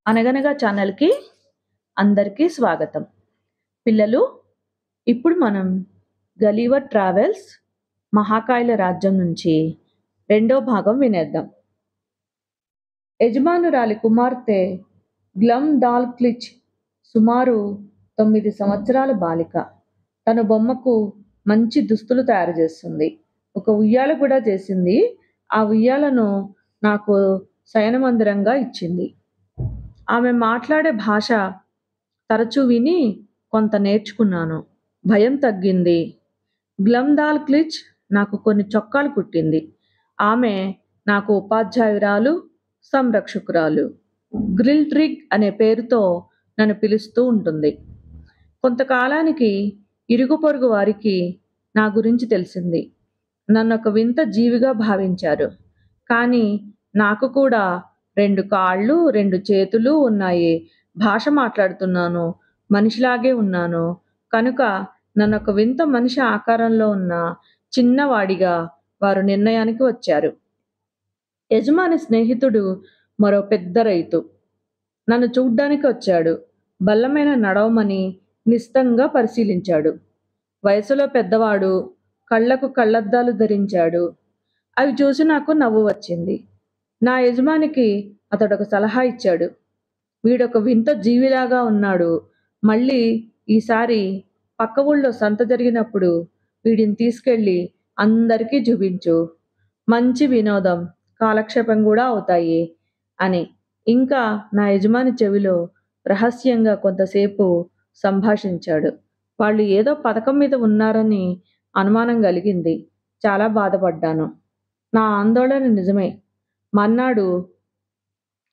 అనగనగా ఛానల్‌కి అందరికీ స్వాగతం. పిల్లలు, ఇప్పుడు మనం 'గలీవర్ ట్రావెల్స్ మహాకాయుల రాజ్యం' నుంచి రెండో భాగం వినేద్దాం. యజమానురాలి కుమార్తె గ్లమ్ దాల్క్లిచ్ సుమారు 9 సంవత్సరాల బాలిక. తన బొమ్మకు మంచి దుస్తులు తయారు చేస్తుంది. ఒక ఉయ్యాల కూడా చేసింది. ఆ ఉయ్యాలను నాకు శయనమందిరంగా ఇచ్చింది. ఆమె మాట్లాడే భాష తరచూ విని కొంత నేర్చుకున్నాను. భయం తగ్గింది. గ్లమ్ దాల్క్లిచ్ నాకు కొన్ని చొక్కాలు కుట్టింది. ఆమె నాకు ఉపాధ్యాయురాలు, సంరక్షకురాలు. గ్రిల్ట్రిగ్ అనే పేరుతో నన్ను పిలుస్తూ ఉంటుంది. కొంతకాలానికి ఇరుగు పొరుగు వారికి నా గురించి తెలిసింది. నన్ను ఒక వింత జీవిగా భావించారు. కానీ నాకు కూడా 2 కాళ్ళు, 2 చేతులు ఉన్నాయి. భాష మాట్లాడుతున్నాను. మనిషిలాగే ఉన్నాను. కనుక నన్నొక వింత మనిషి ఆకారంలో ఉన్న చిన్నవాడిగా వారు నిర్ణయానికి వచ్చారు. యజమాని స్నేహితుడు మరో పెద్ద రైతు. నన్ను చూడ్డానికి వచ్చాడు. బల్ల మీద నడవమని నిశితంగా పరిశీలించాడు. వయసులో పెద్దవాడు. కళ్ళకు కళ్ళద్దాలు ధరించాడు. అవి చూసి నాకు నవ్వు వచ్చింది. నా యజమానికి అతడొక సలహా ఇచ్చాడు. వీడొక వింత జీవిలాగా ఉన్నాడు. మళ్ళీ ఈసారి పక్క ఊళ్ళో సంత జరిగినప్పుడు వీడిని తీసుకెళ్ళి అందరికీ చూపించు. మంచి వినోదం, కాలక్షేపం కూడా అవుతాయి అని. ఇంకా నా యజమాని చెవిలో రహస్యంగా కొంతసేపు సంభాషించాడు. వాళ్ళు ఏదో పథకం మీద ఉన్నారని అనుమానం కలిగింది. చాలా బాధపడ్డాను. నా ఆందోళన నిజమే. మర్నాడు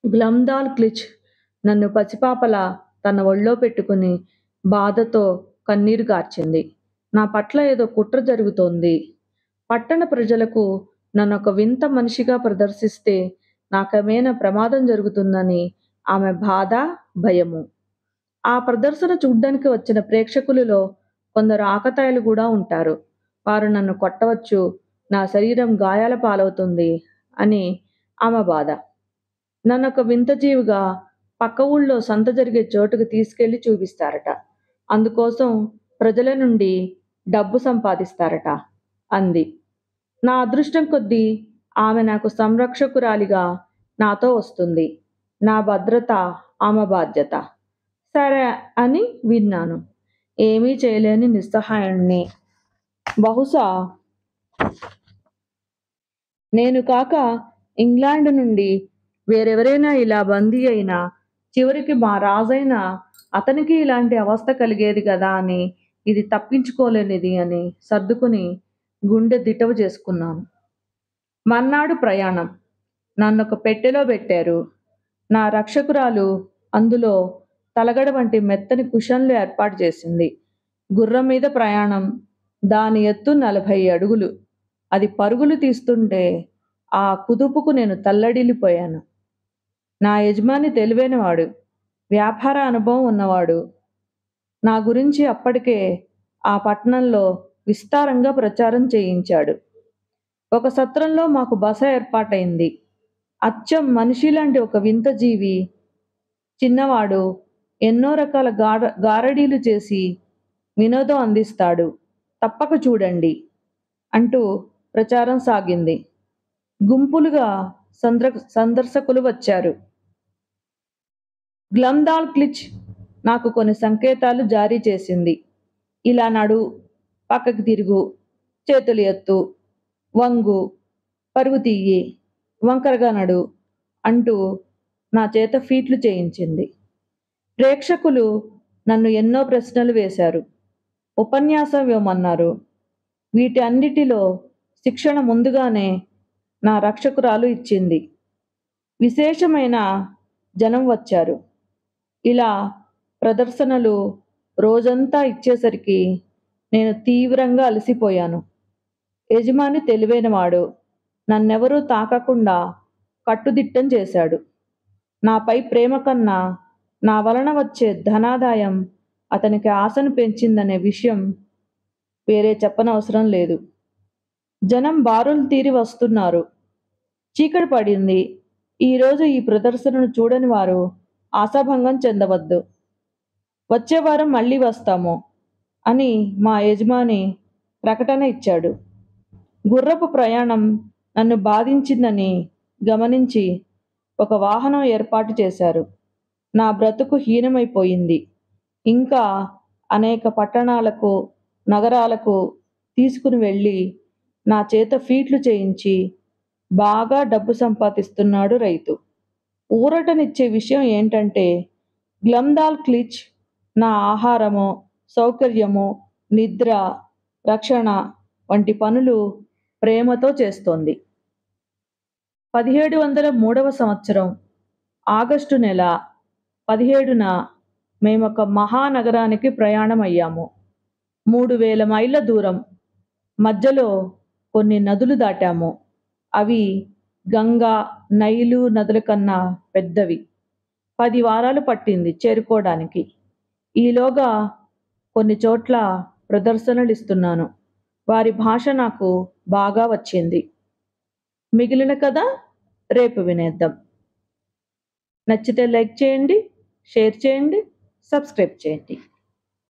గ్లమ్ దాల్క్లిచ్ నన్ను పసిపాపలా తన ఒళ్ళో పెట్టుకుని బాధతో కన్నీరు గార్చింది. నా పట్ల ఏదో కుట్ర జరుగుతోంది. పట్టణ ప్రజలకు నన్నొక వింత మనిషిగా ప్రదర్శిస్తే నాకేమైనా ప్రమాదం జరుగుతుందని ఆమె బాధ, భయము. ఆ ప్రదర్శన చూడ్డానికి వచ్చిన ప్రేక్షకులలో కొందరు ఆకతాయిలు కూడా ఉంటారు. వారు నన్ను కొట్టవచ్చు, నా శరీరం గాయాల పాలవుతుంది అని ఆమె బాధ. నన్నొక వింత జీవిగా పక్క ఊళ్ళో సంత జరిగే చోటుకు తీసుకెళ్లి చూపిస్తారట. అందుకోసం ప్రజల నుండి డబ్బు సంపాదిస్తారట అంది. నా అదృష్టం కొద్దీ ఆమె నాకు సంరక్షకురాలిగా నాతో వస్తుంది. నా భద్రత ఆమె బాధ్యత. సరే అని విన్నాను. ఏమీ చేయలేని నిస్సహాయుణ్ణి. బహుశా నేను కాక ఇంగ్లాండ్ నుండి వేరెవరైనా ఇలా బందీ అయినా చివరికి మా రాజైన అతనికి ఇలాంటి అవస్థ కలిగేది కదా అని, ఇది తప్పించుకోలేనిది అని సర్దుకుని గుండె దిటవు చేసుకున్నాను. మర్నాడు ప్రయాణం. నన్నొక పెట్టెలో పెట్టారు. నా రక్షకురాలు అందులో తలగడ వంటి మెత్తని కుషన్లు ఏర్పాటు చేసింది. గుర్రం మీద ప్రయాణం. దాని ఎత్తు 40 అడుగులు. అది పరుగులు తీస్తుంటే ఆ కుదుపుకు నేను తల్లడిల్లిపోయాను. నా యజమాని తెలివైనవాడు, వ్యాపార అనుభవం ఉన్నవాడు. నా గురించి అప్పటికే ఆ పట్టణంలో విస్తారంగా ప్రచారం చేయించాడు. ఒక సత్రంలో మాకు బస ఏర్పాటైంది. అచ్చం మనిషి లాంటి ఒక వింత జీవి, చిన్నవాడు, ఎన్నో రకాల గారడీలు చేసి వినోదం అందిస్తాడు. తప్పక చూడండి అంటూ ప్రచారం సాగింది. గుంపులుగా సందర్శకులు వచ్చారు. గ్లమ్ దాల్క్లిచ్ నాకు కొన్ని సంకేతాలు జారీ చేసింది. ఇలా నడు, పక్కకి తిరుగు, చేతులు ఎత్తు, వంగు, పరుగు తీయి, వంకరగా నడు అంటూ నా చేత ఫీట్లు చేయించింది. ప్రేక్షకులు నన్ను ఎన్నో ప్రశ్నలు వేశారు. ఉపన్యాసం ఇవ్వమన్నారు. వీటి అన్నిటిలో శిక్షణ ముందుగానే నా రక్షకురాలు ఇచ్చింది. విశేషమైన జనం వచ్చారు. ఇలా ప్రదర్శనలు రోజంతా ఇచ్చేసరికి నేను తీవ్రంగా అలసిపోయాను. యజమాని తెలివైనవాడు. నన్నెవరూ తాకకుండా కట్టుదిట్టం చేశాడు. నాపై ప్రేమ కన్నా నా వలన వచ్చే ధనాదాయం అతనికి ఆశను పెంచిందనే విషయం వేరే చెప్పనవసరం లేదు. జనం బారులు తీరి వస్తున్నారు. చీకటి పడింది. ఈరోజు ఈ ప్రదర్శనను చూడని వారు ఆశాభంగం చెందవద్దు. వచ్చే వారం మళ్ళీ వస్తాము అని మా యజమాని ప్రకటన ఇచ్చాడు. గుర్రపు ప్రయాణం నన్ను బాధించిందని గమనించి ఒక వాహనం ఏర్పాటు చేశారు. నా బ్రతుకు హీనమైపోయింది. ఇంకా అనేక పట్టణాలకు, నగరాలకు తీసుకుని వెళ్ళి నా చేత ఫీట్లు చేయించి బాగా డబ్బు సంపాదిస్తున్నాడు రైతు. ఊరటనిచ్చే విషయం ఏంటంటే గ్లమ్దాల్ క్లిచ్ నా ఆహారము, సౌకర్యము, నిద్ర, రక్షణ వంటి పనులు ప్రేమతో చేస్తోంది. 1703వ సంవత్సరం ఆగస్టు నెల 17న మేమొక మహానగరానికి ప్రయాణమయ్యాము. 3000 మైళ్ళ దూరం. మధ్యలో కొన్ని నదులు దాటాము. అవి గంగా, నైలు నదుల కన్నా పెద్దవి. 10 వారాలు పట్టింది చేరుకోవడానికి. ఈలోగా కొన్ని చోట్ల ప్రదర్శనలిస్తున్నాను. వారి భాష నాకు బాగా వచ్చింది. మిగిలిన కథ రేపు వినేద్దాం. నచ్చితే లైక్ చేయండి, షేర్ చేయండి, సబ్స్క్రైబ్ చేయండి.